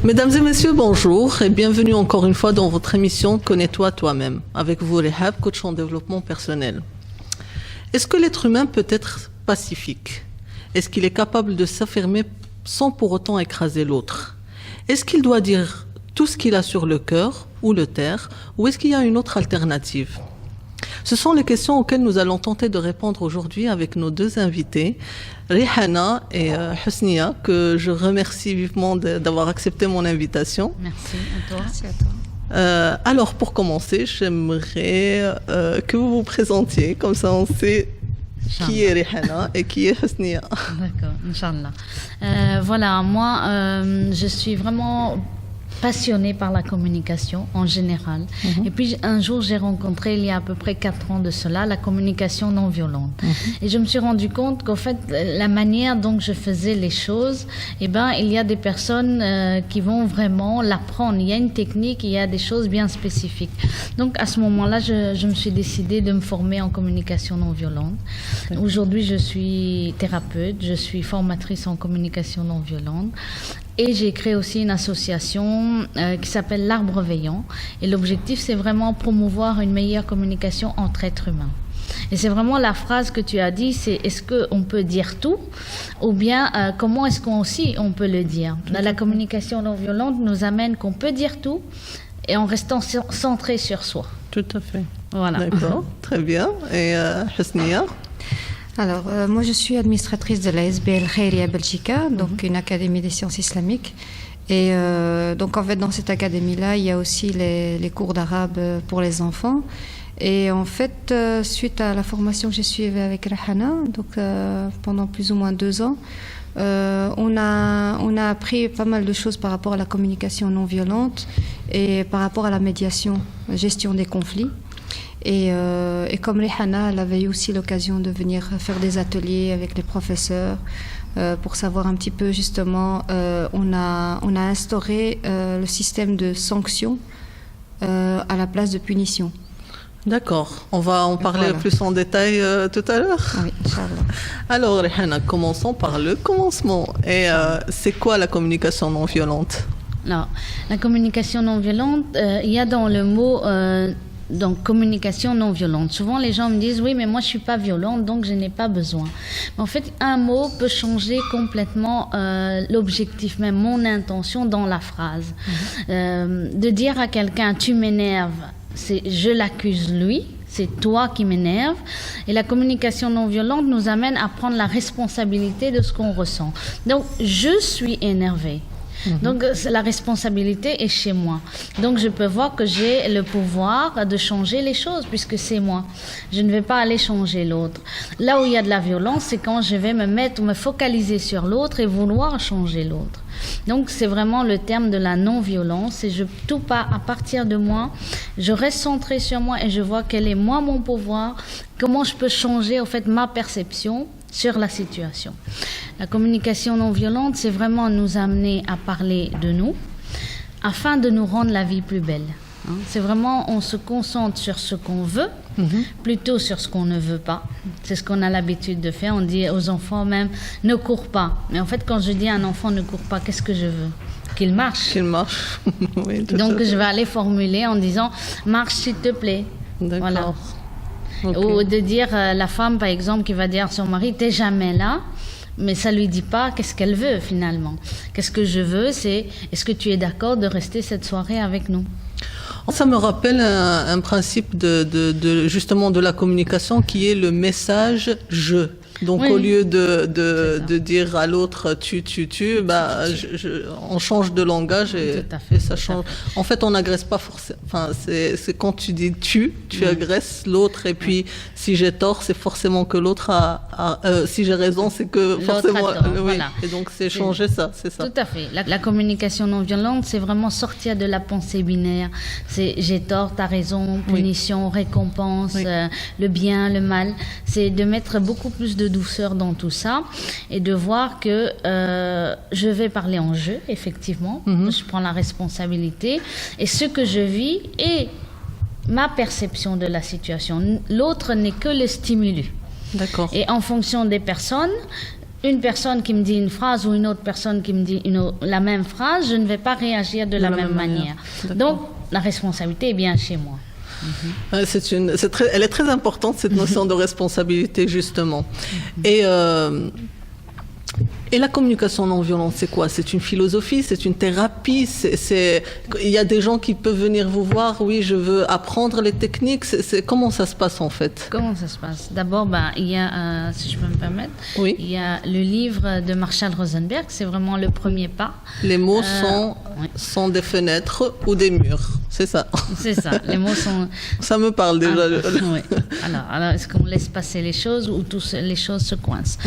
Mesdames et messieurs, bonjour et bienvenue encore une fois dans votre émission Connais-toi toi-même avec vous, Rehab, coach en développement personnel. Est-ce que l'être humain peut être pacifique? Est-ce qu'il est capable de s'affirmer sans pour autant écraser l'autre? Est-ce qu'il doit dire tout ce qu'il a sur le cœur ou le taire, ou est-ce qu'il y a une autre alternative? Ce sont les questions auxquelles nous allons tenter de répondre aujourd'hui avec nos deux invités, Rihana et Husnia, que je remercie vivement d'avoir accepté mon invitation. Merci à toi. Merci à toi. Alors, pour commencer, j'aimerais que vous vous présentiez, comme ça on sait qui est Rihana et qui est Husnia. D'accord, Inch'Allah. Voilà, moi, je suis vraiment passionnée par la communication en général. Et puis un jour, j'ai rencontré, il y a à peu près 4 ans de cela, la communication non violente. Et je me suis rendu compte qu'en fait, la manière dont je faisais les choses, eh ben, il y a des personnes qui vont vraiment l'apprendre. Il y a une technique, il y a des choses bien spécifiques. Donc à ce moment-là, je me suis décidée de me former en communication non violente. Aujourd'hui, je suis thérapeute, je suis formatrice en communication non violente. Et j'ai créé aussi une association qui s'appelle l'Arbre Veillant. Et l'objectif, c'est vraiment promouvoir une meilleure communication entre êtres humains. Et c'est vraiment la phrase que tu as dit, c'est est-ce qu'on peut dire tout ou bien comment est-ce qu'on peut le dire. La communication non violente nous amène qu'on peut dire tout et en restant centré sur soi. Tout à fait. Voilà. D'accord, très bien. Et Husnia? Alors, moi, je suis administratrice de la SBL Khairia Belgica, donc une académie des sciences islamiques. Et donc, en fait, dans cette académie-là, il y a aussi les cours d'arabe pour les enfants. Et en fait, suite à la formation que j'ai suivie avec Rihana, donc pendant plus ou moins 2 ans, on a appris pas mal de choses par rapport à la communication non violente et par rapport à la médiation, gestion des conflits. Et comme Rihana, elle avait eu aussi l'occasion de venir faire des ateliers avec les professeurs pour savoir un petit peu justement, on a instauré le système de sanctions à la place de punition. D'accord, on va en parler plus en détail tout à l'heure. Oui, Inch'Allah. Alors Rihana, commençons par le commencement. Et c'est quoi la communication non violente? Alors, la communication non violente, il y a dans le mot... donc, communication non violente. Souvent, les gens me disent, oui, mais moi, je ne suis pas violente, donc je n'ai pas besoin. Mais en fait, un mot peut changer complètement l'objectif, même mon intention dans la phrase. De dire à quelqu'un, tu m'énerves, c'est je l'accuse lui, c'est toi qui m'énerve. Et la communication non violente nous amène à prendre la responsabilité de ce qu'on ressent. Donc, je suis énervée. Donc, la responsabilité est chez moi. Donc, je peux voir que j'ai le pouvoir de changer les choses puisque c'est moi. Je ne vais pas aller changer l'autre. Là où il y a de la violence, c'est quand je vais me focaliser sur l'autre et vouloir changer l'autre. Donc, c'est vraiment le terme de la non-violence. Et tout part à partir de moi. Je reste centrée sur moi et je vois quel est moi mon pouvoir, comment je peux changer en fait ma perception sur la situation. La communication non violente, c'est vraiment nous amener à parler de nous afin de nous rendre la vie plus belle. C'est vraiment, on se concentre sur ce qu'on veut plutôt sur ce qu'on ne veut pas. C'est ce qu'on a l'habitude de faire. On dit aux enfants même, ne cours pas. Mais en fait, quand je dis à un enfant ne cours pas, qu'est-ce que je veux? Qu'il marche. Qu'il marche. Oui, donc, je vais aller formuler en disant, marche s'il te plaît. D'accord. Voilà. Okay. Ou de dire la femme, par exemple, qui va dire à son mari, t'es jamais là, mais ça lui dit pas qu'est-ce qu'elle veut finalement. Qu'est-ce que je veux, c'est est-ce que tu es d'accord de rester cette soirée avec nous? Ça me rappelle un principe justement de la communication qui est le message « je ». Donc, oui, au lieu de dire à l'autre tu, on change de langage et ça change. En fait, on n'agresse pas forcément. Enfin, c'est quand tu dis tu agresses l'autre. Et puis, si j'ai tort, c'est forcément que l'autre si j'ai raison, c'est que forcément. Oui. Voilà. Et donc, c'est changer ça, c'est ça. Tout à fait. La communication non violente, c'est vraiment sortir de la pensée binaire. C'est j'ai tort, t'as raison, punition, récompense, le bien, le mal. C'est de mettre beaucoup plus de douceur dans tout ça et de voir que je vais parler en jeu, effectivement. Je prends la responsabilité et ce que je vis est ma perception de la situation. L'autre n'est que le stimulus. D'accord. Et en fonction des personnes, une personne qui me dit une phrase ou une autre personne qui me dit la même phrase, je ne vais pas réagir de la même manière. Donc, la responsabilité est bien chez moi. Elle est très importante, cette notion de responsabilité, justement. Et la communication non violente, c'est quoi? C'est une philosophie, c'est une thérapie. Il y a des gens qui peuvent venir vous voir, oui, je veux apprendre les techniques. Comment ça se passe en fait? Comment ça se passe? D'abord, il y a, si je peux me permettre, oui. Il y a le livre de Marshall Rosenberg, c'est vraiment le premier pas. Les mots sont des fenêtres ou des murs, c'est ça? C'est ça, les mots sont... Ça me parle déjà. Oui. Alors, est-ce qu'on laisse passer les choses ou les choses se coincent?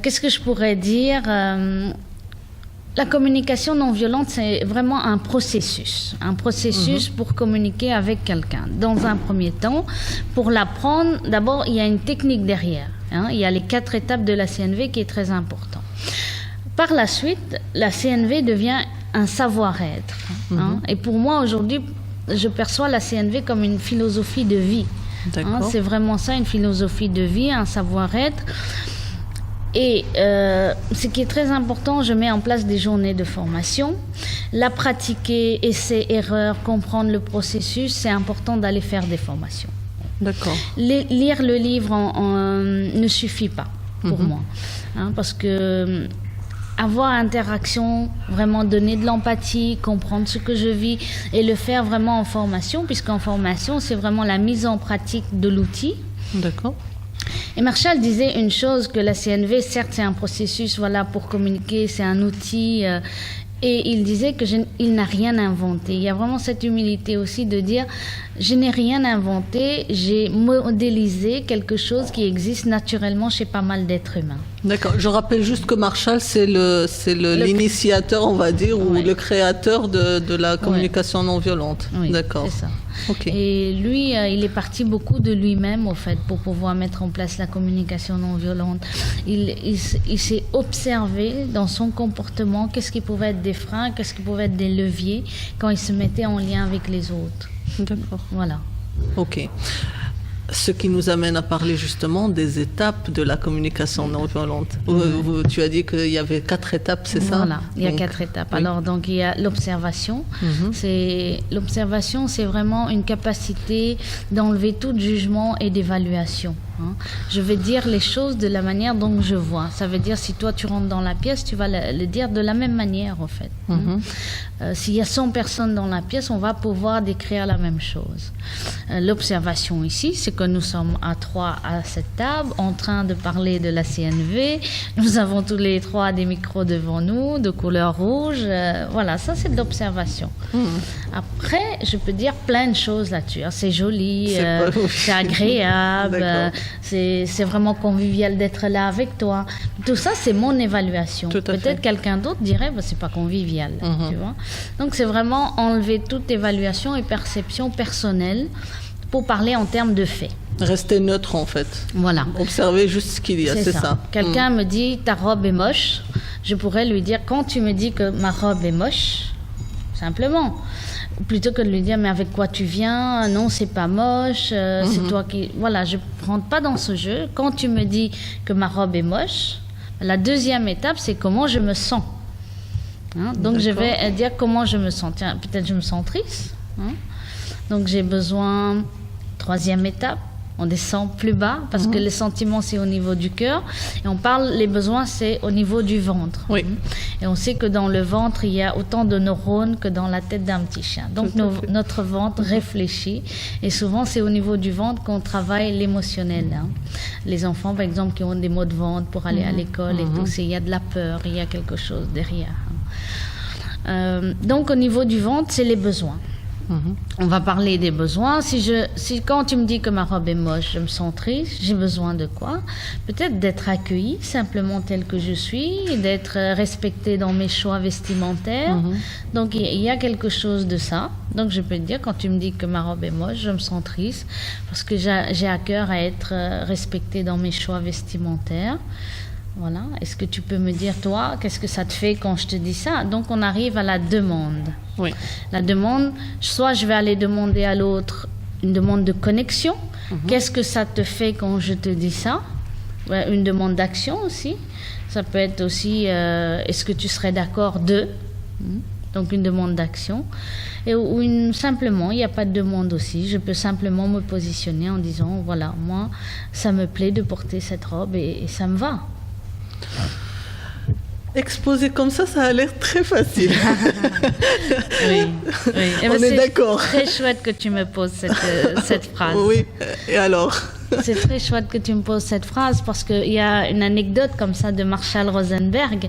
Qu'est-ce que je pourrais dire? La communication non violente, c'est vraiment un processus pour communiquer avec quelqu'un. Dans un premier temps, pour l'apprendre, d'abord, il y a une technique derrière. Il y a les 4 étapes de la CNV qui est très important. Par la suite, la CNV devient un savoir-être. Et pour moi, aujourd'hui, je perçois la CNV comme une philosophie de vie. C'est vraiment ça, une philosophie de vie, un savoir-être. Et ce qui est très important, je mets en place des journées de formation. La pratiquer, essai, erreur, comprendre le processus, c'est important d'aller faire des formations. D'accord. Lire le livre ne suffit pas pour moi. Parce que avoir interaction, vraiment donner de l'empathie, comprendre ce que je vis et le faire vraiment en formation, puisqu'en formation, c'est vraiment la mise en pratique de l'outil. D'accord. Et Marshall disait une chose, que la CNV, certes, c'est un processus pour communiquer, c'est un outil. Et il disait qu'il n'a rien inventé. Il y a vraiment cette humilité aussi de dire, je n'ai rien inventé, j'ai modélisé quelque chose qui existe naturellement chez pas mal d'êtres humains. D'accord. Je rappelle juste que Marshall, c'est l'initiateur, on va dire, ou le créateur de la communication non violente. Oui, d'accord. C'est ça. Okay. Et lui, il est parti beaucoup de lui-même, au fait, pour pouvoir mettre en place la communication non violente. Il s'est observé dans son comportement qu'est-ce qui pouvait être des freins, qu'est-ce qui pouvait être des leviers quand il se mettait en lien avec les autres. D'accord. Voilà. Ok. Ce qui nous amène à parler justement des étapes de la communication non violente. Tu as dit qu'il y avait 4 étapes, c'est ça? Voilà, il y a 4 étapes. Oui. Alors, donc, il y a l'observation. L'observation, c'est vraiment une capacité d'enlever tout jugement et d'évaluation. Je vais dire les choses de la manière dont je vois. Ça veut dire, si toi, tu rentres dans la pièce, tu vas le dire de la même manière, en fait. S'il y a 100 personnes dans la pièce, on va pouvoir décrire la même chose. L'observation ici, c'est que nous sommes à 3 à cette table, en train de parler de la CNV. Nous avons tous les 3 des micros devant nous, de couleur rouge. Voilà, ça, c'est de l'observation. Après, je peux dire plein de choses là-dessus. C'est joli, c'est agréable, c'est vraiment convivial d'être là avec toi. Tout ça, c'est mon évaluation. Peut-être quelqu'un d'autre dirait, c'est pas convivial, tu vois. Donc, c'est vraiment enlever toute évaluation et perception personnelle pour parler en termes de faits. Rester neutre, en fait. Voilà. Observer juste ce qu'il y a, c'est ça. Quelqu'un me dit, ta robe est moche. Je pourrais lui dire, quand tu me dis que ma robe est moche, simplement, plutôt que de lui dire, mais avec quoi tu viens? Non, c'est pas moche, c'est toi qui... Voilà, je ne rentre pas dans ce jeu. Quand tu me dis que ma robe est moche, la deuxième étape, c'est comment je me sens. Donc, je vais dire comment je me sens. Tiens, peut-être je me sens triste. Donc, j'ai besoin... Troisième étape, on descend plus bas parce que les sentiments, c'est au niveau du cœur. Et on parle, les besoins, c'est au niveau du ventre. Oui. Et on sait que dans le ventre, il y a autant de neurones que dans la tête d'un petit chien. Donc, notre ventre réfléchit. Et souvent, c'est au niveau du ventre qu'on travaille l'émotionnel. Les enfants, par exemple, qui ont des maux de ventre pour aller à l'école et tout, il y a de la peur, il y a quelque chose derrière. Donc, au niveau du ventre, c'est les besoins. On va parler des besoins. Si quand tu me dis que ma robe est moche, je me sens triste, j'ai besoin de quoi? Peut-être d'être accueillie simplement telle que je suis, d'être respectée dans mes choix vestimentaires. Donc il y a quelque chose de ça. Donc je peux te dire, quand tu me dis que ma robe est moche, je me sens triste parce que j'ai à cœur à être respectée dans mes choix vestimentaires. Voilà. Est-ce que tu peux me dire, toi, qu'est-ce que ça te fait quand je te dis ça? Donc, on arrive à la demande. Oui. La demande, soit je vais aller demander à l'autre une demande de connexion. Qu'est-ce que ça te fait quand je te dis ça? Ouais, une demande d'action aussi. Ça peut être aussi, est-ce que tu serais d'accord de... Donc une demande d'action. Ou simplement, il n'y a pas de demande aussi. Je peux simplement me positionner en disant, voilà, moi, ça me plaît de porter cette robe et ça me va. Exposé comme ça a l'air très facile. Oui. On est d'accord. C'est très chouette que tu me poses cette phrase. Oui, et alors? C'est très chouette que tu me poses cette phrase parce qu'il y a une anecdote comme ça de Marshall Rosenberg.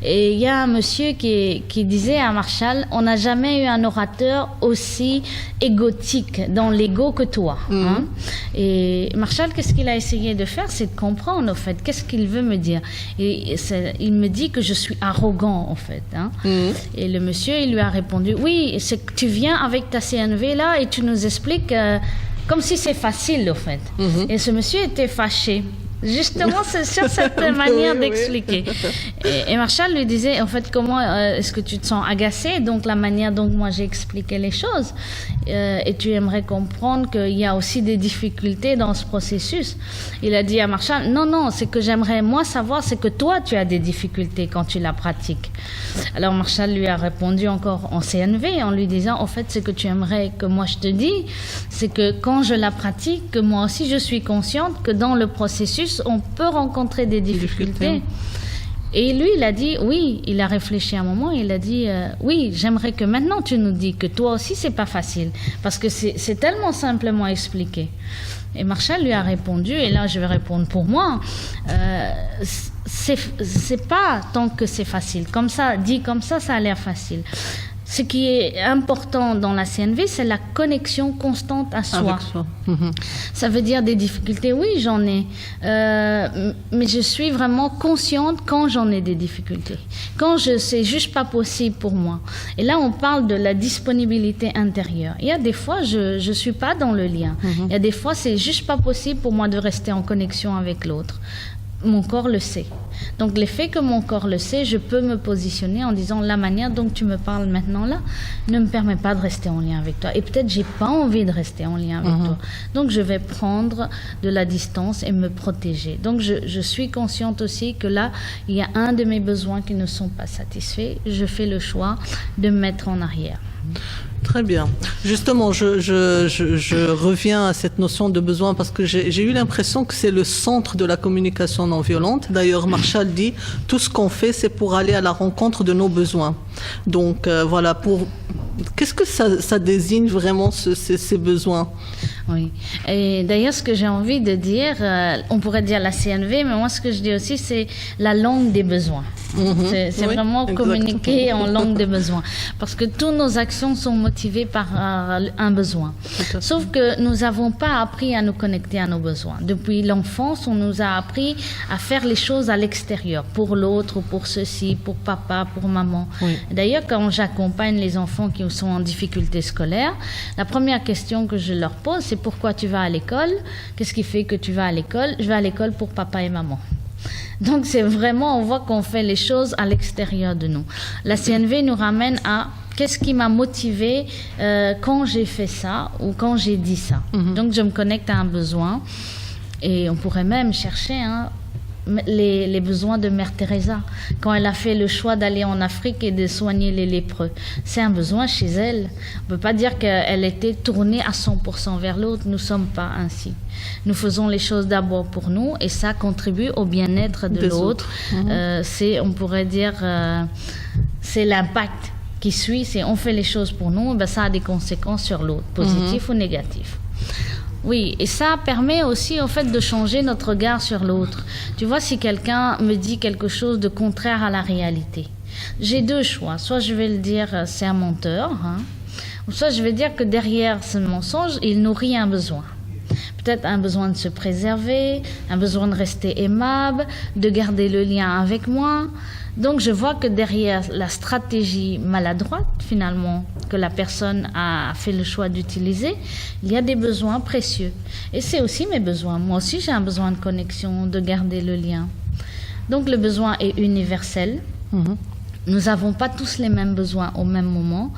Et il y a un monsieur qui disait à Marshall, on n'a jamais eu un orateur aussi égotique dans l'ego que toi. Hein? Et Marshall, qu'est-ce qu'il a essayé de faire? C'est de comprendre, en fait, qu'est-ce qu'il veut me dire. Et il me dit que je suis arrogant, en fait. Hein? Et le monsieur, il lui a répondu, oui, c'est que tu viens avec ta CNV là et tu nous expliques... comme si c'est facile, en fait. Et ce monsieur était fâché. Justement, c'est sur cette manière d'expliquer. Et Marshall lui disait, en fait, comment est-ce que tu te sens agacé? Donc, la manière dont moi j'ai expliqué les choses. Et tu aimerais comprendre qu'il y a aussi des difficultés dans ce processus. Il a dit à Marshall, non, c'est que j'aimerais, moi, savoir, c'est que toi, tu as des difficultés quand tu la pratiques. Alors, Marshall lui a répondu encore en CNV, en lui disant, en fait, ce que tu aimerais que moi je te dise, c'est que quand je la pratique, que moi aussi, je suis consciente que dans le processus, on peut rencontrer des difficultés. Et lui, il a dit, oui, il a réfléchi un moment, il a dit, oui, j'aimerais que maintenant tu nous dis que toi aussi, c'est pas facile, parce que c'est tellement simplement expliqué. Et Marshall lui a répondu, et là je vais répondre pour moi, c'est pas tant que c'est facile. Comme ça, dit comme ça a l'air facile. Ce qui est important dans la CNV, c'est la connexion constante à soi. Avec soi. Ça veut dire des difficultés, oui, j'en ai. Mais je suis vraiment consciente quand j'en ai des difficultés. Quand c'est juste pas possible pour moi. Et là, on parle de la disponibilité intérieure. Il y a des fois, je suis pas dans le lien. Il y a des fois, c'est juste pas possible pour moi de rester en connexion avec l'autre. Mon corps le sait. Donc, l'effet que mon corps le sait, je peux me positionner en disant la manière dont tu me parles maintenant là ne me permet pas de rester en lien avec toi. Et peut-être j'ai pas envie de rester en lien avec toi. Donc, je vais prendre de la distance et me protéger. Donc, je suis consciente aussi que là, il y a un de mes besoins qui ne sont pas satisfaits. Je fais le choix de me mettre en arrière. Très bien. Justement, je reviens à cette notion de besoin parce que j'ai eu l'impression que c'est le centre de la communication non violente. D'ailleurs, Marshall dit, tout ce qu'on fait, c'est pour aller à la rencontre de nos besoins. Donc, voilà, qu'est-ce que ça désigne vraiment ces besoins? Oui. Et d'ailleurs, ce que j'ai envie de dire, on pourrait dire la CNV, mais moi, ce que je dis aussi, c'est la langue des besoins. C'est vraiment communiquer en langue des besoins. Parce que toutes nos actions sont motivées par un besoin. Sauf que nous n'avons pas appris à nous connecter à nos besoins. Depuis l'enfance, on nous a appris à faire les choses à l'extérieur, pour l'autre, pour ceci, pour papa, pour maman. Oui. D'ailleurs, quand j'accompagne les enfants qui sont en difficulté scolaire, la première question que je leur pose, c'est pourquoi tu vas à l'école? Qu'est-ce qui fait que tu vas à l'école? Je vais à l'école pour papa et maman. Donc c'est vraiment, on voit qu'on fait les choses à l'extérieur de nous. La CNV nous ramène à qu'est-ce qui m'a motivé quand j'ai fait ça ou quand j'ai dit ça. Donc je me connecte à un besoin et on pourrait même chercher les besoins de Mère Teresa quand elle a fait le choix d'aller en Afrique et de soigner les lépreux. C'est un besoin chez elle. On ne peut pas dire qu'elle était tournée à 100% vers l'autre. Nous ne sommes pas ainsi. Nous faisons les choses d'abord pour nous et ça contribue au bien-être de l'autre. On pourrait dire, c'est l'impact qui suit. C'est on fait les choses pour nous, ben ça a des conséquences sur l'autre, positives ou négatives. Oui, et ça permet aussi en fait de changer notre regard sur l'autre. Tu vois, si quelqu'un me dit quelque chose de contraire à la réalité, j'ai deux choix. Soit je vais le dire c'est un menteur, ou soit je vais dire que derrière ce mensonge, il nourrit un besoin. Peut-être un besoin de se préserver, un besoin de rester aimable, de garder le lien avec moi. Donc je vois que derrière la stratégie maladroite finalement que la personne a fait le choix d'utiliser, il y a des besoins précieux. Et c'est aussi mes besoins. Moi aussi j'ai un besoin de connexion, de garder le lien. Donc le besoin est universel. Nous n'avons pas tous les mêmes besoins au même moment.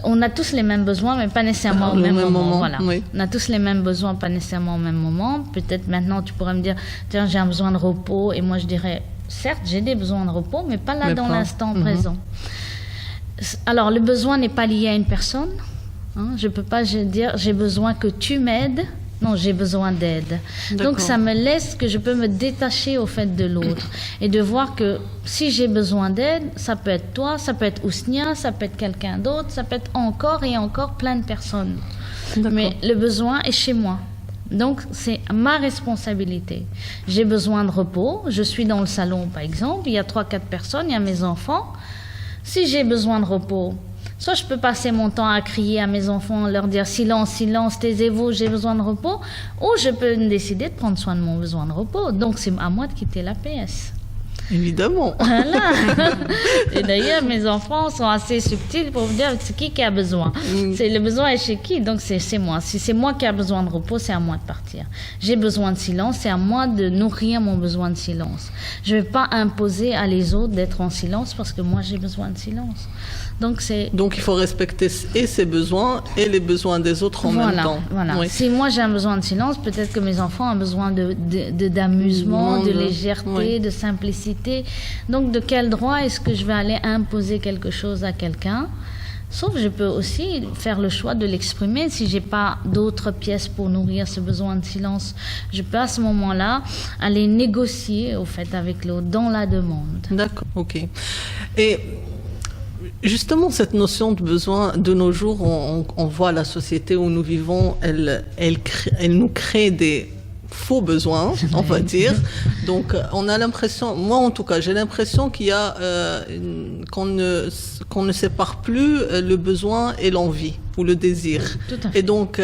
On a tous les mêmes besoins, mais pas nécessairement au même moment. Voilà. Oui. On a tous les mêmes besoins, pas nécessairement au même moment. Peut-être maintenant, tu pourrais me dire, tiens, j'ai un besoin de repos. Et moi, je dirais, certes, j'ai des besoins de repos, mais pas là Mais dans pas. l'instant présent. Alors, le besoin n'est pas lié à une personne. Hein. Je ne peux pas dire, j'ai besoin que tu m'aides. Non, j'ai besoin d'aide. Donc, ça me laisse que je peux me détacher au fait de l'autre et de voir que si j'ai besoin d'aide, ça peut être toi, ça peut être Ousnia, ça peut être quelqu'un d'autre, ça peut être encore et encore plein de personnes. Mais le besoin est chez moi. Donc, c'est ma responsabilité. J'ai besoin de repos. Je suis dans le salon, par exemple. Il y a 3-4 personnes, il y a mes enfants. Si j'ai besoin de repos, soit je peux passer mon temps à crier à mes enfants, leur dire silence, silence, taisez-vous, j'ai besoin de repos, ou je peux décider de prendre soin de mon besoin de repos. Donc c'est à moi de quitter la PS. Évidemment. Voilà. Et d'ailleurs, mes enfants sont assez subtils pour me dire c'est qui a besoin. C'est le besoin est chez qui, donc c'est moi. Si c'est moi qui a besoin de repos, c'est à moi de partir. J'ai besoin de silence, c'est à moi de nourrir mon besoin de silence. Je ne vais pas imposer à les autres d'être en silence parce que moi j'ai besoin de silence. Donc il faut respecter et ses besoins et les besoins des autres en même temps. Voilà. Oui. Si moi j'ai un besoin de silence, peut-être que mes enfants ont besoin d'amusement, de légèreté, de simplicité. Donc de quel droit est-ce que je vais aller imposer quelque chose à quelqu'un? Sauf je peux aussi faire le choix de l'exprimer. Si j'ai pas d'autres pièces pour nourrir ce besoin de silence, je peux à ce moment-là aller négocier au fait avec l'autre dans la demande. D'accord, ok. Et justement, cette notion de besoin, de nos jours, on voit la société où nous vivons, elle nous crée des faux besoins, on va dire. Donc, on a l'impression, moi en tout cas, j'ai l'impression qu'il y a qu'on ne sépare plus le besoin et l'envie ou le désir. Tout à fait. Et donc,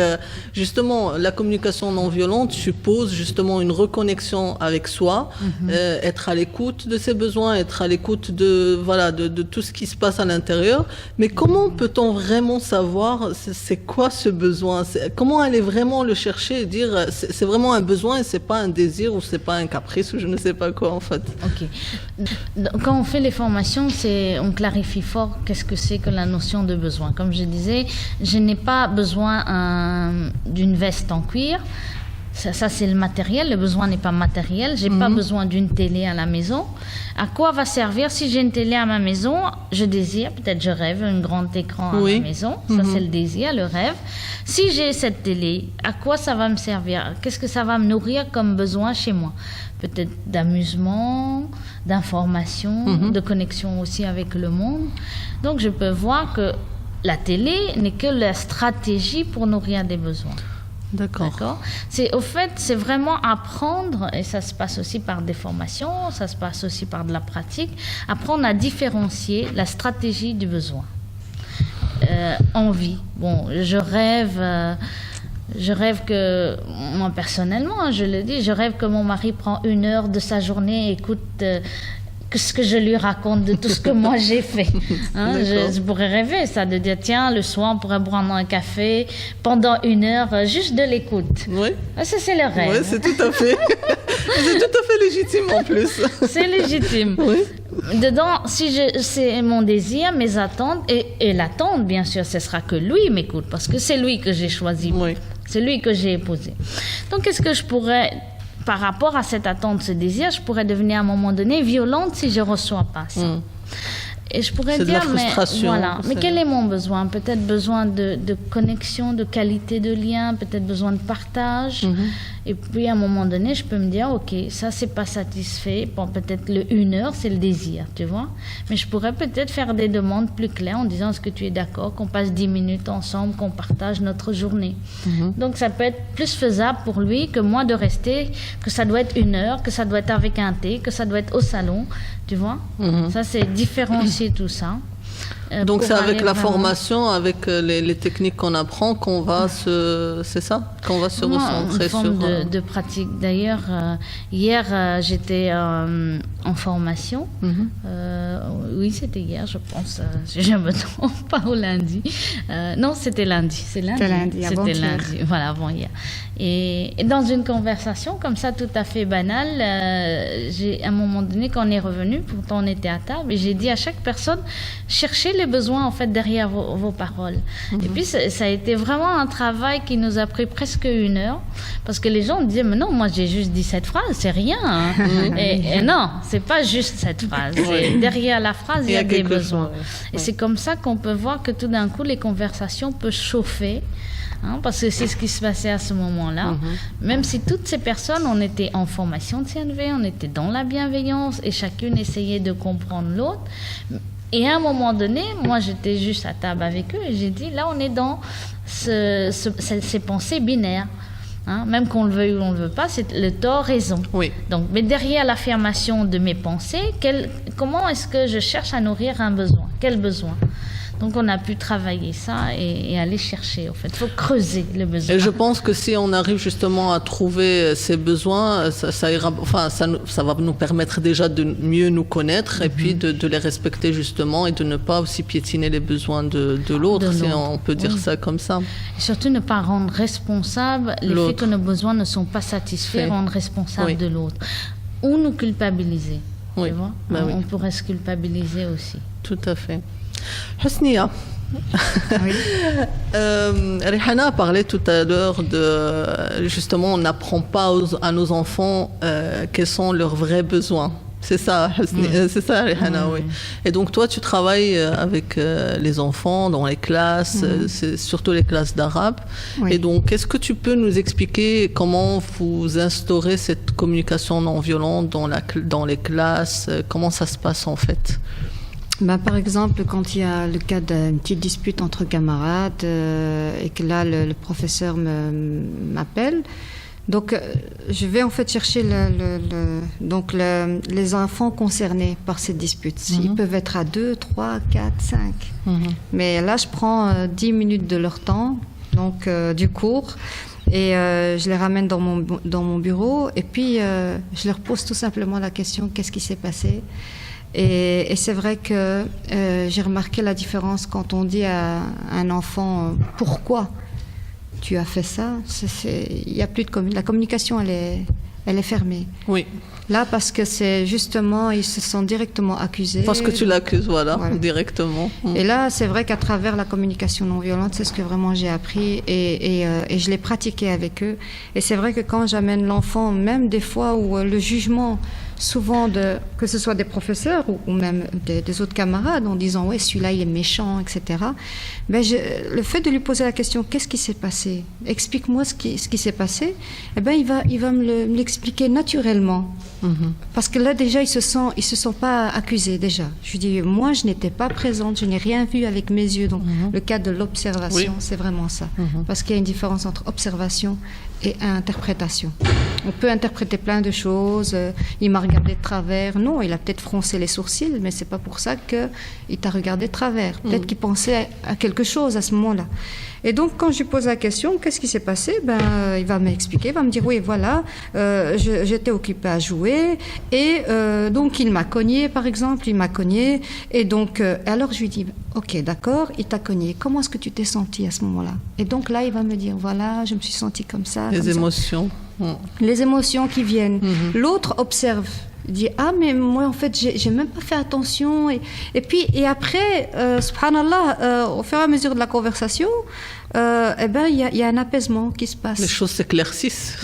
justement, la communication non violente suppose justement une reconnexion avec soi, être à l'écoute de ses besoins, être à l'écoute de tout ce qui se passe à l'intérieur. Mais comment peut-on vraiment savoir c'est quoi ce besoin? Comment aller vraiment le chercher et dire c'est vraiment un besoin et c'est pas un désir ou c'est pas un caprice ou je ne sais pas quoi en fait. Ok. Quand on fait les formations, on clarifie fort qu'est-ce que c'est que la notion de besoin. Comme je disais, je n'ai pas besoin d'une veste en cuir. Ça c'est le matériel. Le besoin n'est pas matériel. J'ai pas besoin d'une télé à la maison. À quoi va servir si j'ai une télé à ma maison? Je désire, peut-être je rêve, un grand écran à ma maison. Ça c'est le désir, le rêve. Si j'ai cette télé, à quoi ça va me servir? Qu'est-ce que ça va me nourrir comme besoin chez moi? Peut-être d'amusement, d'information, de connexion aussi avec le monde. Donc je peux voir que la télé n'est que la stratégie pour nourrir des besoins. D'accord. C'est vraiment apprendre, et ça se passe aussi par des formations, ça se passe aussi par de la pratique, apprendre à différencier la stratégie du besoin. Envie. Bon, je rêve que, moi personnellement, je le dis, je rêve que mon mari prend 1 heure de sa journée et écoute ce que je lui raconte de tout ce que moi j'ai fait. Hein, je pourrais rêver ça, de dire tiens, le soir on pourrait prendre un café pendant 1 heure, juste de l'écoute. Oui. Ça c'est le rêve. Oui, c'est tout à fait. C'est tout à fait légitime en plus. C'est légitime. Oui. Dedans, c'est mon désir, mes attentes, et l'attente, bien sûr, ce sera que lui m'écoute, parce que c'est lui que j'ai choisi. Oui. C'est lui que j'ai épousé. Donc, est-ce que je pourrais, par rapport à cette attente, ce désir, je pourrais devenir à un moment donné violente si je ne reçois pas ça? Et je pourrais dire, mais quel est mon besoin? Peut-être besoin de connexion, de qualité de lien, peut-être besoin de partage. Et puis à un moment donné, je peux me dire, ok, ça c'est pas satisfait. Bon, peut-être le 1 heure, c'est le désir, tu vois. Mais je pourrais peut-être faire des demandes plus claires en disant, est-ce que tu es d'accord qu'on passe 10 minutes ensemble, qu'on partage notre journée? Donc ça peut être plus faisable pour lui que moi de rester, que ça doit être 1 heure, que ça doit être avec un thé, que ça doit être au salon, tu vois. Ça c'est différencier tout ça. Donc c'est avec la formation, avec les techniques qu'on apprend qu'on va se recentrer sur... Une forme de pratique. D'ailleurs, hier, j'étais en formation. Oui, c'était hier, je pense. Je me trompe pas, au lundi. Non, c'était lundi. C'était lundi, voilà, avant hier. Et dans une conversation comme ça, tout à fait banale, à un moment donné, quand on est revenu, pourtant on était à table, et j'ai dit à chaque personne, cherchez les besoins en fait derrière vos paroles. Et puis ça a été vraiment un travail qui nous a pris presque 1 heure, parce que les gens disaient mais non, moi j'ai juste dit cette phrase, c'est rien. Hein. Et non, c'est pas juste cette phrase. Derrière la phrase, il y a des besoins. Et c'est comme ça qu'on peut voir que tout d'un coup les conversations peuvent chauffer. Hein, parce que c'est ce qui se passait à ce moment-là. Même si toutes ces personnes, on était en formation de CNV, on était dans la bienveillance et chacune essayait de comprendre l'autre. Et à un moment donné, moi j'étais juste à table avec eux et j'ai dit, là on est dans ces pensées binaires. Hein, même qu'on le veuille ou on ne le veut pas, c'est le tort-raison. Oui. Donc, mais derrière l'affirmation de mes pensées, comment est-ce que je cherche à nourrir un besoin? Quel besoin? Donc on a pu travailler ça et aller chercher. En fait, il faut creuser le besoin. Et je pense que si on arrive justement à trouver ces besoins, ça ira. Enfin, ça va nous permettre déjà de mieux nous connaître et puis de les respecter justement et de ne pas aussi piétiner les besoins de l'autre, si on peut dire ça comme ça. Et surtout ne pas rendre responsable les faits que nos besoins ne sont pas satisfaits, rendre responsable de l'autre ou nous culpabiliser. Oui. Tu vois, on pourrait se culpabiliser aussi. Tout à fait. Husnia, Rihana a parlé tout à l'heure de justement on n'apprend pas à nos enfants quels sont leurs vrais besoins. C'est ça, c'est ça, Rihana, oui. Et donc toi, tu travailles avec les enfants dans les classes, c'est surtout les classes d'arabe. Oui. Et donc, est-ce que tu peux nous expliquer comment vous instaurez cette communication non violente dans les classes? Comment ça se passe en fait? Par exemple, quand il y a le cas d'une petite dispute entre camarades et que là, le professeur m'appelle, donc je vais en fait chercher les enfants concernés par cette dispute. Ils peuvent être à 2, 3, 4, 5. Mais là, je prends 10 minutes de leur temps, donc du cours, et je les ramène dans mon bureau et puis je leur pose tout simplement la question, qu'est-ce qui s'est passé ? Et c'est vrai que j'ai remarqué la différence quand on dit à un enfant pourquoi tu as fait ça. Il y a plus de la communication, elle est fermée. Oui. Là, parce que c'est justement, ils se sentent directement accusés. Parce que tu l'accuses, voilà, directement. Et là, c'est vrai qu'à travers la communication non violente, c'est ce que vraiment j'ai appris et je l'ai pratiqué avec eux. Et c'est vrai que quand j'amène l'enfant, même des fois où le jugement, souvent que ce soit des professeurs ou même des autres camarades, en disant ouais, celui-là il est méchant, etc. Le fait de lui poser la question, qu'est-ce qui s'est passé? Explique-moi ce qui s'est passé. Il va me l'expliquer naturellement. Parce que là déjà il se sent pas accusé déjà. Je lui dis moi je n'étais pas présente, je n'ai rien vu avec mes yeux. Donc le cas de l'observation, c'est vraiment ça. Parce qu'il y a une différence entre observation et interprétation. On peut interpréter plein de choses. Il m'a regardé de travers. Non, il a peut-être froncé les sourcils, mais c'est pas pour ça qu'il t'a regardé de travers. Peut-être qu'il pensait à quelque chose à ce moment-là. Et donc, quand je lui pose la question, qu'est-ce qui s'est passé? Il va m'expliquer, il va me dire, oui, voilà, j'étais occupée à jouer, et donc il m'a cogné, par exemple, et donc, alors je lui dis, ok, d'accord, il t'a cogné, comment est-ce que tu t'es sentie à ce moment-là? Et donc là, il va me dire, voilà, je me suis sentie comme ça. Les émotions. Les émotions qui viennent. L'autre observe. Il dit ah mais moi en fait j'ai même pas fait attention et après subhanallah au fur et à mesure de la conversation il y a un apaisement qui se passe. Les choses s'éclaircissent.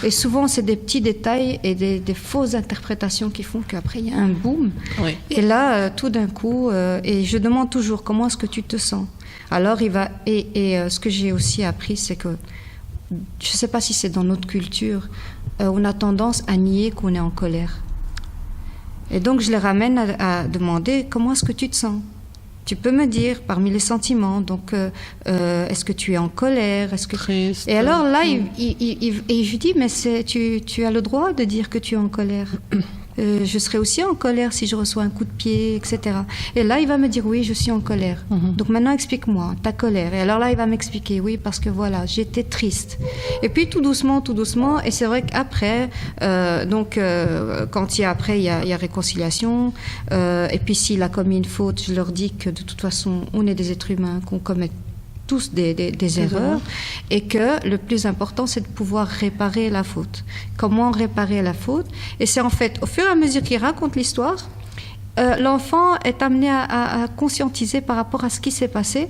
Et souvent c'est des petits détails et des fausses interprétations qui font qu'après il y a un boom. Oui. Et là tout d'un coup et je demande toujours comment est-ce que tu te sens. Alors il va ce que j'ai aussi appris c'est que je ne sais pas si c'est dans notre culture, on a tendance à nier qu'on est en colère. Et donc, je les ramène à demander comment est-ce que tu te sens? Tu peux me dire parmi les sentiments, donc est-ce que tu es en colère? Triste. Et alors là, je lui dis, mais tu as le droit de dire que tu es en colère. Je serai aussi en colère si je reçois un coup de pied, etc. Et là, il va me dire, oui, je suis en colère. Donc maintenant, explique-moi ta colère. Et alors là, il va m'expliquer, oui, parce que voilà, j'étais triste. Et puis tout doucement, et c'est vrai qu'après, quand il y a réconciliation, et puis s'il a commis une faute, je leur dis que de toute façon, on est des êtres humains, qu'on commet tous des erreurs et que le plus important c'est de pouvoir réparer la faute. Comment réparer la faute? Et c'est en fait au fur et à mesure qu'il raconte l'histoire, l'enfant est amené à conscientiser par rapport à ce qui s'est passé.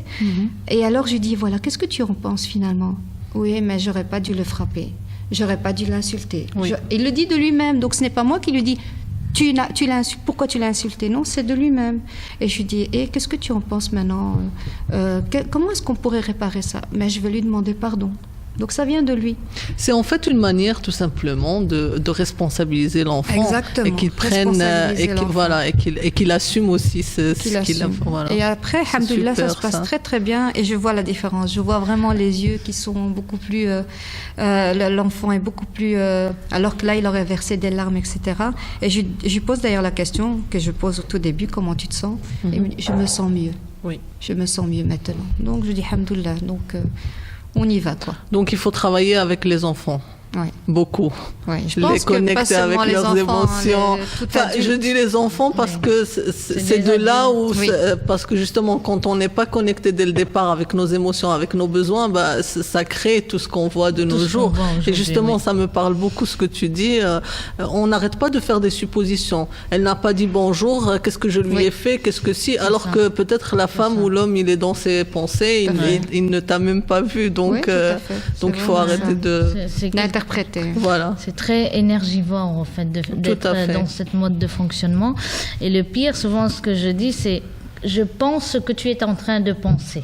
Et alors je lui dis, voilà, qu'est-ce que tu en penses finalement? Oui, mais j'aurais pas dû le frapper. J'aurais pas dû l'insulter. Oui. Il le dit de lui-même, donc ce n'est pas moi qui lui dis pourquoi tu l'as insulté? Non, c'est de lui-même. Et je lui dis, qu'est-ce que tu en penses maintenant? Comment est-ce qu'on pourrait réparer ça? Mais je vais lui demander pardon. Donc ça vient de lui. C'est en fait une manière tout simplement de responsabiliser l'enfant. Exactement. Et qu'il prenne et qu'il assume aussi ce qu'il a. Voilà. Et après, alhamdoulilah, ça se passe très très bien et je vois la différence. Je vois vraiment les yeux qui sont beaucoup plus... l'enfant est beaucoup plus... alors que là, il aurait versé des larmes, etc. Et je lui pose d'ailleurs la question que je pose au tout début, comment tu te sens? Et il me dit, je me sens mieux. Oui. Je me sens mieux maintenant. Donc je dis alhamdoulilah. Donc... on y va, quoi. Donc, il faut travailler avec les enfants. Oui. Beaucoup. Oui, je pense les connecter avec leurs enfants, émotions. Je dis les enfants parce que c'est de là où, parce que justement, quand on n'est pas connecté dès le départ avec nos émotions, avec nos besoins, ça crée tout ce qu'on voit de nos jours. Et justement, ça me parle beaucoup ce que tu dis. On n'arrête pas de faire des suppositions. Elle n'a pas dit bonjour, qu'est-ce que je lui ai fait, qu'est-ce que si, alors que peut-être la femme ou l'homme, il est dans ses pensées, il ne t'a même pas vu. Donc, il faut arrêter d'interpréter. Voilà. C'est très énergivore en fait d'être dans cette mode de fonctionnement. Et le pire, souvent, ce que je dis, c'est je pense ce que tu es en train de penser.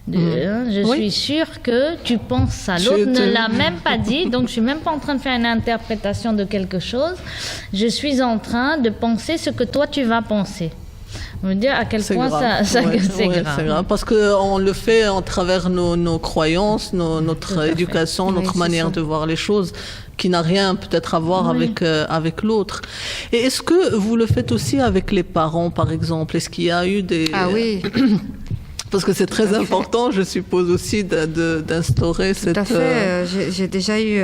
Je suis sûre que tu penses ça. L'autre ne l'a même pas dit, donc je suis même pas en train de faire une interprétation de quelque chose. Je suis en train de penser ce que toi tu vas penser. On veut dire à quel point c'est grave. C'est grave. Parce qu'on le fait à travers nos croyances, notre éducation, notre manière de voir les choses, qui n'a rien peut-être à voir avec l'autre. Et est-ce que vous le faites aussi avec les parents, par exemple? Est-ce qu'il y a eu des... Ah oui. Parce que c'est très important, je suppose aussi, d'instaurer cette... Tout à fait. J'ai déjà eu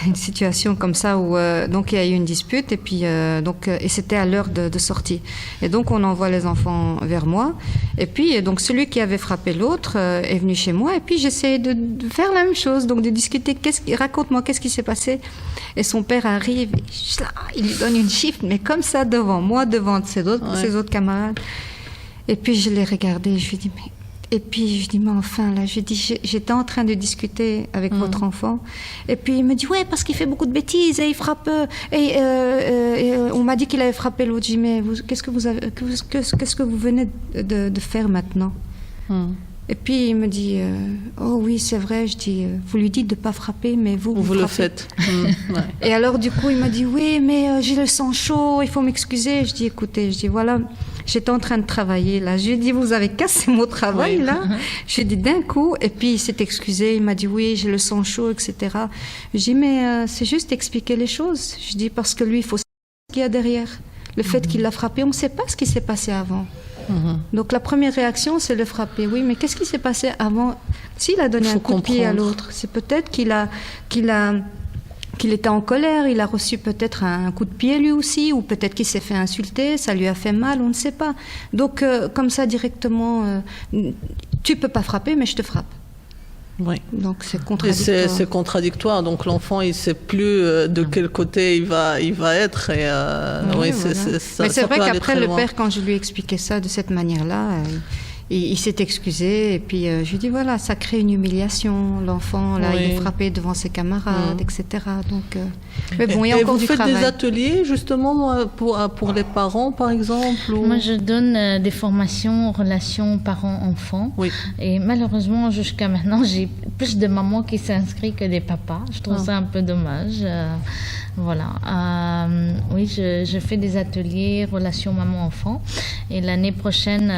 une situation comme ça où donc il y a eu une dispute et puis et c'était à l'heure de sortie. Et donc on envoie les enfants vers moi. Et puis donc celui qui avait frappé l'autre est venu chez moi et puis j'essaie de faire la même chose, donc de discuter. Raconte-moi qu'est-ce qui s'est passé. Et son père arrive, il lui donne une chiffre, mais comme ça devant moi, devant ses autres camarades. Et puis je l'ai regardé, je lui dis mais... Et puis je dis mais enfin là, j'étais en train de discuter avec votre enfant et puis il me dit ouais parce qu'il fait beaucoup de bêtises et il frappe et on m'a dit qu'il avait frappé l'autre. Je dis mais qu'est-ce que vous venez de faire maintenant? Et puis il me dit oh oui c'est vrai. Je dis vous lui dites de pas frapper mais vous le faites. Et alors du coup il m'a dit oui mais j'ai le sang chaud, il faut m'excuser. Je dis écoutez, voilà, j'étais en train de travailler là. Je lui ai dit vous avez cassé mon travail là. Je lui ai dit d'un coup et puis il s'est excusé. Il m'a dit oui j'ai le sang chaud etc. Je dis mais c'est juste expliquer les choses. Je dis parce que lui il faut savoir ce qu'il y a derrière. Le fait qu'il l'a frappé, on ne sait pas ce qui s'est passé avant. Donc la première réaction c'est le frapper. Oui mais qu'est-ce qui s'est passé avant? S'il a donné un coup de pied à l'autre, c'est peut-être qu'il était en colère, il a reçu peut-être un coup de pied lui aussi, ou peut-être qu'il s'est fait insulter, ça lui a fait mal, on ne sait pas. Donc comme ça directement, tu peux pas frapper mais je te frappe. Oui. Donc c'est contradictoire. C'est contradictoire. Donc l'enfant, il ne sait plus de quel côté il va être. Et, mais c'est vrai qu'après le père, quand je lui ai expliqué ça de cette manière-là, il s'est excusé. Et puis je lui ai dit voilà, ça crée une humiliation. L'enfant, là, il est frappé devant ses camarades, etc. Donc, mais bon, il y a encore du travail. Vous faites des ateliers justement pour les parents, par exemple Moi, je donne des formations en relation parents-enfants. Oui. Et malheureusement, jusqu'à maintenant, j'ai plus de mamans qui s'inscrivent que des papas. Je trouve ça un peu dommage. Voilà. Oui, je fais des ateliers relations maman-enfant. Et l'année prochaine,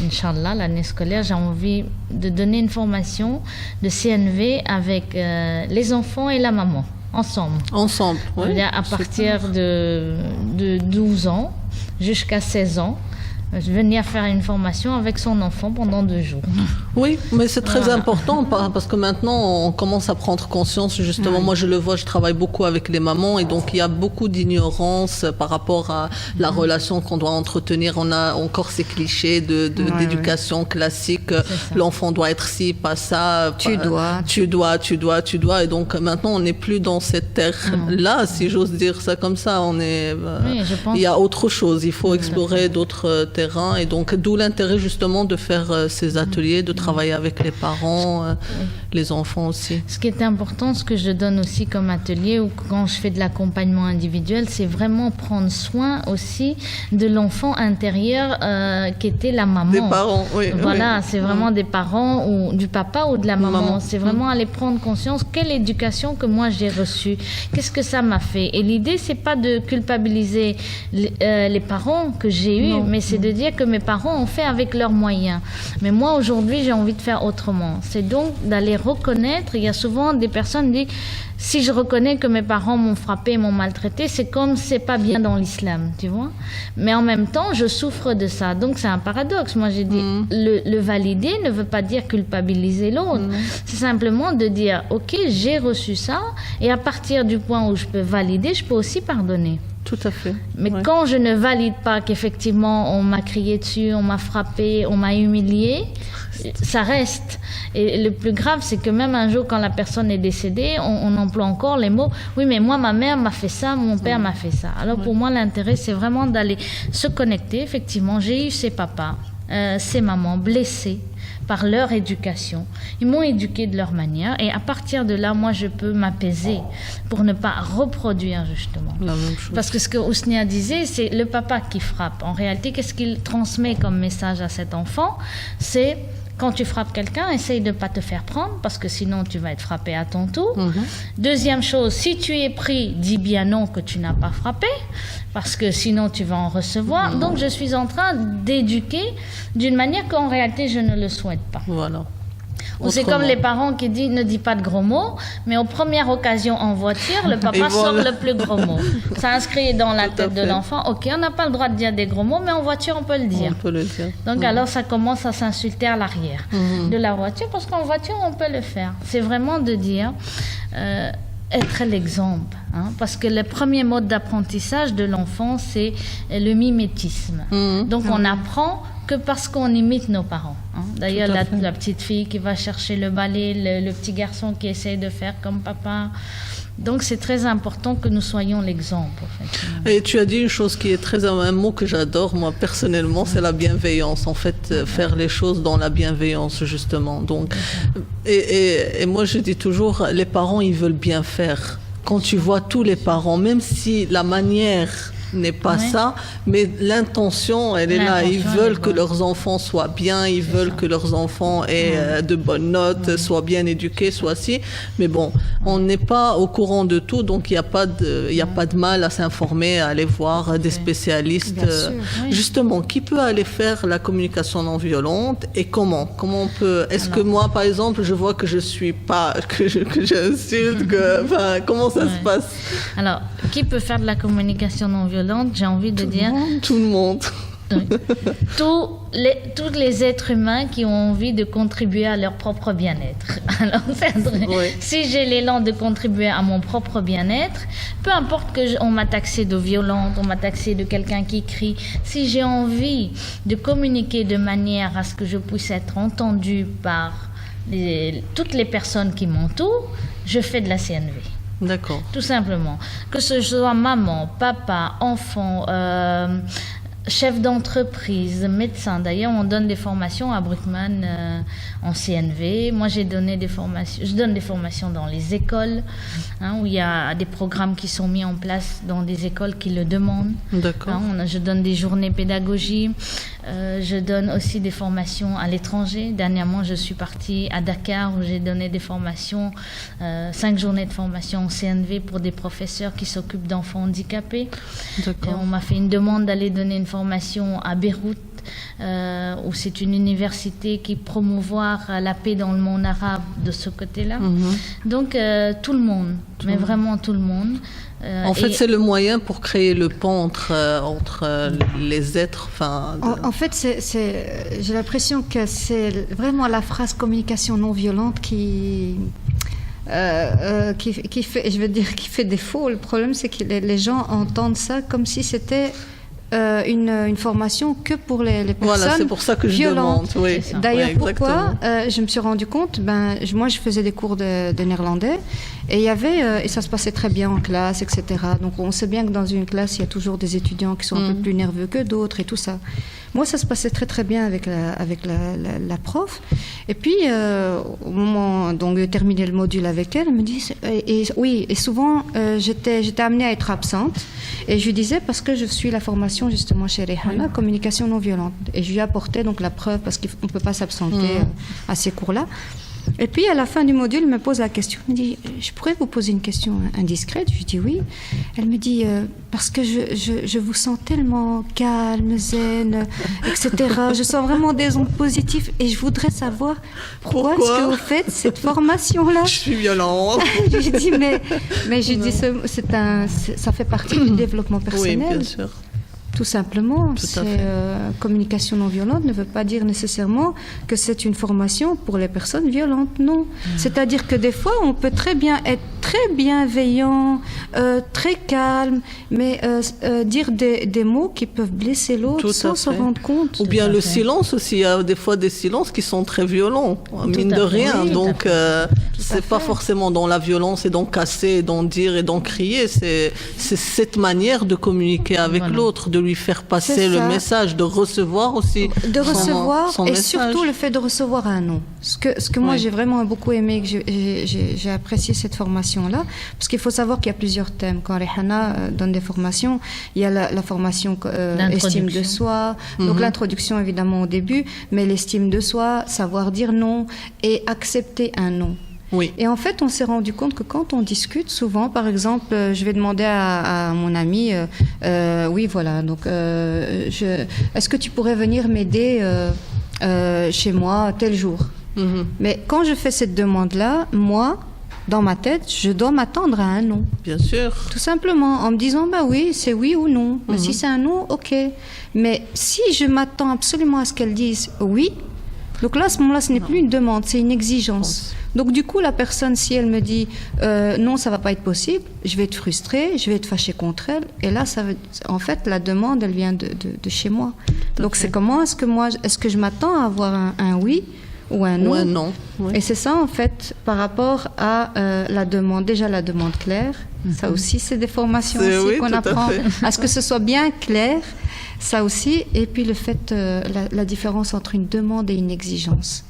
Inch'Allah, l'année scolaire, j'ai envie de donner une formation de CNV avec les enfants et la maman, ensemble. Oui. À partir de 12 ans jusqu'à 16 ans. venir faire une formation avec son enfant pendant 2 jours. Oui, mais c'est très important parce que maintenant, on commence à prendre conscience, justement. Moi, je le vois, je travaille beaucoup avec les mamans et donc il y a beaucoup d'ignorance par rapport à la relation qu'on doit entretenir. On a encore ces clichés d'éducation classique. L'enfant doit être ci, pas ça. Tu dois. Et donc maintenant, on n'est plus dans cette terre-là, si j'ose dire ça comme ça. Il y a autre chose. Il faut explorer d'autres terrains. Et donc, d'où l'intérêt justement de faire ces ateliers, de travailler avec les parents, les enfants aussi. Ce qui est important, ce que je donne aussi comme atelier ou quand je fais de l'accompagnement individuel, c'est vraiment prendre soin aussi de l'enfant intérieur qui était la maman. Des parents, oui. Voilà, c'est vraiment des parents ou du papa ou de la maman. C'est vraiment aller prendre conscience quelle éducation que moi j'ai reçue, qu'est-ce que ça m'a fait. Et l'idée, c'est pas de culpabiliser les parents que j'ai eus, mais c'est de dire que mes parents ont fait avec leurs moyens. Mais moi, aujourd'hui, j'ai envie de faire autrement. C'est donc d'aller reconnaître. Il y a souvent des personnes qui disent, si je reconnais que mes parents m'ont frappé, m'ont maltraité, c'est comme c'est pas bien dans l'islam, tu vois. Mais en même temps, je souffre de ça. Donc, c'est un paradoxe. Moi, j'ai dit, le valider ne veut pas dire culpabiliser l'autre. C'est simplement de dire, OK, j'ai reçu ça, et à partir du point où je peux valider, je peux aussi pardonner. Tout à fait. Mais quand je ne valide pas qu'effectivement on m'a crié dessus, on m'a frappé, on m'a humilié, ça reste. Et le plus grave, c'est que même un jour, quand la personne est décédée, on emploie encore les mots « oui, mais moi, ma mère m'a fait ça, mon père m'a fait ça ». Alors pour moi, l'intérêt, c'est vraiment d'aller se connecter. Effectivement, j'ai eu ces papas, ces mamans blessés par leur éducation. Ils m'ont éduqué de leur manière et à partir de là, moi, je peux m'apaiser pour ne pas reproduire justement. La même chose. Parce que ce que Ousnia disait, c'est le papa qui frappe. En réalité, qu'est-ce qu'il transmet comme message à cet enfant? C'est quand tu frappes quelqu'un, essaye de ne pas te faire prendre parce que sinon tu vas être frappé à ton tour. Deuxième chose, si tu es pris, dis bien non que tu n'as pas frappé parce que sinon tu vas en recevoir. Donc je suis en train d'éduquer d'une manière qu'en réalité je ne le souhaite pas. Voilà. Ou c'est comme les parents qui disent ne dis pas de gros mots, mais aux premières occasions en voiture, le papa sort le plus gros mot. Ça inscrit dans la tête de l'enfant, ok, on n'a pas le droit de dire des gros mots, mais en voiture on peut le dire. On peut le dire. Donc alors ça commence à s'insulter à l'arrière de la voiture, parce qu'en voiture on peut le faire. C'est vraiment de dire être l'exemple, parce que le premier mode d'apprentissage de l'enfant c'est le mimétisme. Donc on apprend que parce qu'on imite nos parents. D'ailleurs, la petite fille qui va chercher le balai, le petit garçon qui essaye de faire comme papa. Donc, c'est très important que nous soyons l'exemple. En fait. Et tu as dit une chose qui est un mot que j'adore, moi, personnellement, c'est la bienveillance. En fait, faire les choses dans la bienveillance, justement. Donc, et moi, je dis toujours, les parents, ils veulent bien faire. Quand tu vois tous les parents, même si la manière n'est pas ça, mais l'intention, elle est là. Ils veulent que leurs enfants soient bien, ils veulent que leurs enfants aient de bonnes notes, soient bien éduqués, soient si. Mais bon, on n'est pas au courant de tout, donc il n'y a pas de mal à s'informer, à aller voir des spécialistes. Justement, qui peut aller faire la communication non violente et comment on peut? Est-ce que moi, par exemple, je vois que je suis pas, que j'insulte, comment ça se passe? Alors, qui peut faire de la communication non violente? J'ai envie de dire tout le monde. Tous les êtres humains qui ont envie de contribuer à leur propre bien-être. Alors, si j'ai l'élan de contribuer à mon propre bien-être, peu importe qu'on m'a taxé de violente, on m'a taxé de quelqu'un qui crie, si j'ai envie de communiquer de manière à ce que je puisse être entendue par toutes les personnes qui m'entourent, je fais de la CNV. D'accord. Tout simplement. Que ce soit maman, papa, enfant, chef d'entreprise, médecin. D'ailleurs, on donne des formations à Bruckmann en CNV. Moi, je donne des formations dans les écoles, où il y a des programmes qui sont mis en place dans des écoles qui le demandent. D'accord. Je donne des journées pédagogie. Je donne aussi des formations à l'étranger. Dernièrement, je suis partie à Dakar où j'ai donné des formations, 5 journées de formation en CNV pour des professeurs qui s'occupent d'enfants handicapés. D'accord. Et on m'a fait une demande d'aller donner une formation à Beyrouth où c'est une université qui promouvoir la paix dans le monde arabe de ce côté-là. Donc tout le monde, mais vraiment tout le monde. En fait, c'est le moyen pour créer le pont entre les êtres. En fait, j'ai l'impression que c'est vraiment la phrase communication non violente qui fait, je veux dire, qui fait défaut. Le problème, c'est que les gens entendent ça comme si c'était une formation que pour les personnes voilà, c'est pour ça que je violentes. demande. Oui. D'ailleurs, oui, pourquoi je me suis rendu compte, moi je faisais des cours de néerlandais et il y avait, et ça se passait très bien en classe, etc. Donc on sait bien que dans une classe, il y a toujours des étudiants qui sont un peu plus nerveux que d'autres et tout ça. Moi, ça se passait très très bien avec la prof. Et puis, au moment donc, de terminer le module avec elle, elle me dit, et souvent, j'étais amenée à être absente. Et je lui disais, parce que je suis la formation justement chez Rehana, communication non violente. Et je lui apportais donc la preuve, parce qu'on ne peut pas s'absenter à ces cours-là. Et puis, à la fin du module, elle me pose la question. Elle me dit, je pourrais vous poser une question indiscrète? Je lui dis oui. Elle me dit, parce que je vous sens tellement calme, zen, etc. Je sens vraiment des ondes positives et je voudrais savoir pourquoi est-ce que vous faites cette formation-là? Je suis violente. Je lui dis, mais je dis, ça fait partie du développement personnel. Oui, bien sûr. Tout simplement, communication non violente ne veut pas dire nécessairement que c'est une formation pour les personnes violentes, non. C'est-à-dire que des fois, on peut très bien être très bienveillant, très calme, mais dire des mots qui peuvent blesser l'autre sans s'en rendre compte. Ou bien le silence aussi, il y a des fois des silences qui sont très violents, mine de rien. Donc, c'est pas forcément dans la violence et dans casser, et dans dire et dans crier, c'est cette manière de communiquer avec l'autre, de lui faire passer le message, de recevoir aussi son et message. surtout le fait de recevoir un non. Ce que moi j'ai vraiment beaucoup aimé, que j'ai apprécié cette formation-là, parce qu'il faut savoir qu'il y a plusieurs thèmes. Quand Rehana donne des formations, il y a la formation estime de soi, donc l'introduction évidemment au début, mais l'estime de soi, savoir dire non et accepter un non. Oui. Et en fait, on s'est rendu compte que quand on discute, souvent, par exemple, je vais demander à mon ami, oui, voilà, donc, est-ce que tu pourrais venir m'aider chez moi tel jour? Mais quand je fais cette demande-là, moi, dans ma tête, je dois m'attendre à un non. Bien sûr. Tout simplement, en me disant, bah oui, c'est oui ou non. Mais si c'est un non, ok. Mais si je m'attends absolument à ce qu'elle dise oui, donc là, à ce moment-là, ce n'est plus une demande, c'est une exigence. Donc du coup, la personne, si elle me dit non, ça va pas être possible, je vais être frustrée, je vais être fâchée contre elle. Et là, en fait, la demande, elle vient de chez moi. Donc c'est comment est-ce que je m'attends à avoir un oui ou un non? Ou un non. Oui. Et c'est ça, en fait, par rapport à la demande. Déjà, la demande claire. Ça aussi, c'est des formations aussi qu'on apprend. À ce que ce soit bien clair. Ça aussi, et puis le fait, la différence entre une demande et une exigence.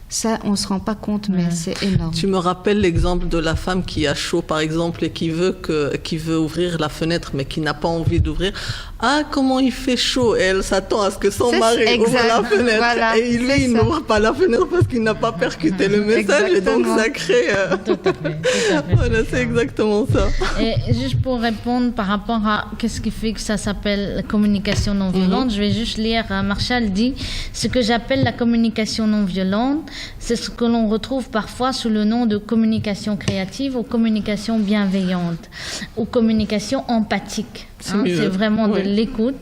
Ça, on ne se rend pas compte, mais c'est énorme. Tu me rappelles l'exemple de la femme qui a chaud, par exemple, et qui veut ouvrir la fenêtre, mais qui n'a pas envie d'ouvrir. Ah, comment il fait chaud! Et elle s'attend à ce que son mari ouvre la fenêtre. Voilà, et lui, il n'ouvre pas la fenêtre parce qu'il n'a pas percuté le message. Exactement. Et donc, ça crée... Tout à fait. Voilà, c'est exactement ça. Et juste pour répondre par rapport à qu'est-ce qui fait que ça s'appelle la communication non violente, je vais juste lire, Marshall dit, ce que j'appelle la communication non violente, c'est ce que l'on retrouve parfois sous le nom de communication créative ou communication bienveillante ou communication empathique. C'est vraiment de l'écoute.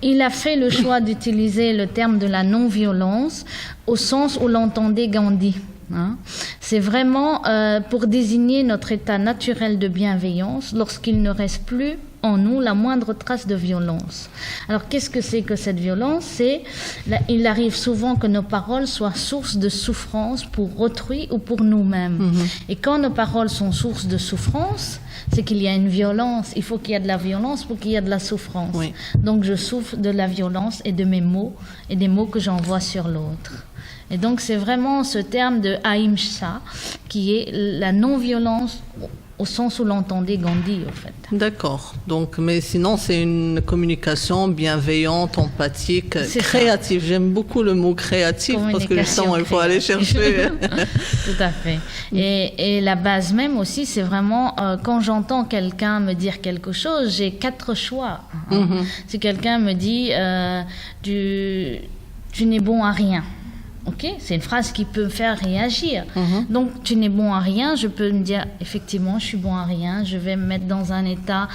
Il a fait le choix d'utiliser le terme de la non-violence au sens où l'entendait Gandhi. C'est vraiment pour désigner notre état naturel de bienveillance lorsqu'il ne reste plus en nous la moindre trace de violence. Alors qu'est-ce que c'est que cette violence? Il arrive souvent que nos paroles soient source de souffrance pour autrui ou pour nous-mêmes. Et quand nos paroles sont source de souffrance, c'est qu'il y a une violence. Il faut qu'il y ait de la violence pour qu'il y ait de la souffrance. Oui. Donc je souffre de la violence et de mes mots et des mots que j'envoie sur l'autre. Et donc c'est vraiment ce terme de Ahimsa qui est la non-violence au sens où l'entendait Gandhi, en fait. D'accord. Donc, mais sinon, c'est une communication bienveillante, empathique, C'est créative. J'aime beaucoup le mot créatif parce que justement, il faut aller chercher. Tout à fait. Et la base même aussi, c'est vraiment quand j'entends quelqu'un me dire quelque chose, j'ai 4 choix. Si quelqu'un me dit tu n'es bon à rien. Ok, c'est une phrase qui peut me faire réagir. Donc, tu n'es bon à rien, je peux me dire, effectivement, je suis bon à rien, je vais me mettre dans un état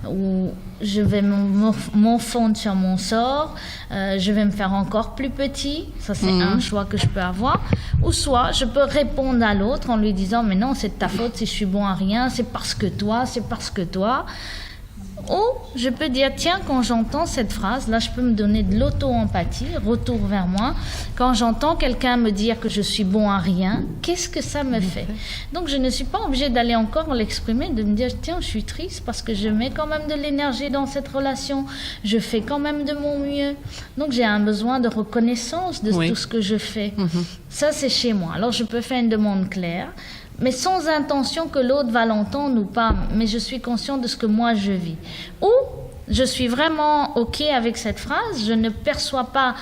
où je vais m'enfondre sur mon sort, je vais me faire encore plus petit, ça c'est un choix que je peux avoir. Ou soit, je peux répondre à l'autre en lui disant, mais non, c'est de ta faute si je suis bon à rien, c'est parce que toi. Ou je peux dire, tiens, quand j'entends cette phrase, là je peux me donner de l'auto-empathie, retour vers moi. Quand j'entends quelqu'un me dire que je suis bon à rien, qu'est-ce que ça me fait? Donc je ne suis pas obligée d'aller encore l'exprimer, de me dire, tiens, je suis triste parce que je mets quand même de l'énergie dans cette relation, je fais quand même de mon mieux. Donc j'ai un besoin de reconnaissance de tout ce que je fais. Ça c'est chez moi. Alors je peux faire une demande claire, mais sans intention que l'autre va l'entendre ou pas, mais je suis consciente de ce que moi je vis. Ou je suis vraiment OK avec cette phrase, je ne perçois pas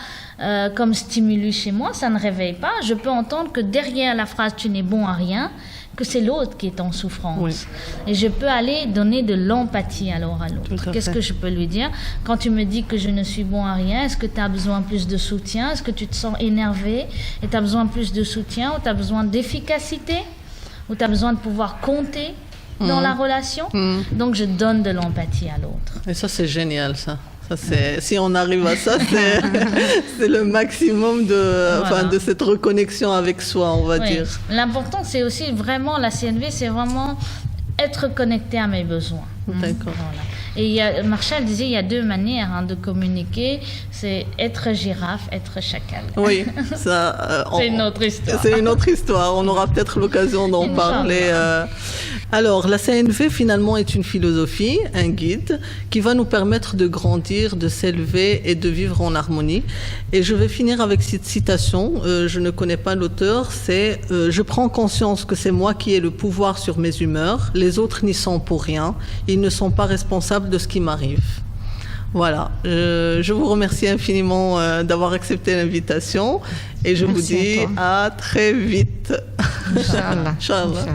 comme stimulus chez moi, ça ne réveille pas, je peux entendre que derrière la phrase « tu n'es bon à rien », que c'est l'autre qui est en souffrance. Et je peux aller donner de l'empathie alors à l'autre. Qu'est-ce que je peux lui dire? Quand tu me dis que je ne suis bon à rien, est-ce que tu as besoin plus de soutien? Est-ce que tu te sens énervé et tu as besoin plus de soutien ou tu as besoin d'efficacité? Où tu as besoin de pouvoir compter dans la relation. Donc, je donne de l'empathie à l'autre. Et ça, c'est génial, ça. Si on arrive à ça, c'est le maximum de cette reconnexion avec soi, on va dire. L'important, c'est aussi vraiment, la CNV, c'est vraiment être connecté à mes besoins. D'accord. Voilà. Et Marshall disait, il y a 2 manières de communiquer, c'est être girafe, être chacal. Oui, ça... c'est une autre histoire. C'est une autre histoire, on aura peut-être l'occasion d'en parler. Alors, la CNV, finalement, est une philosophie, un guide, qui va nous permettre de grandir, de s'élever et de vivre en harmonie. Et je vais finir avec cette citation, je ne connais pas l'auteur, c'est « Je prends conscience que c'est moi qui ai le pouvoir sur mes humeurs, les autres n'y sont pour rien, ils ne sont pas responsables de ce qui m'arrive. » Voilà, je vous remercie infiniment d'avoir accepté l'invitation et je vous dis à très vite. Inch'Allah. Inch'Allah.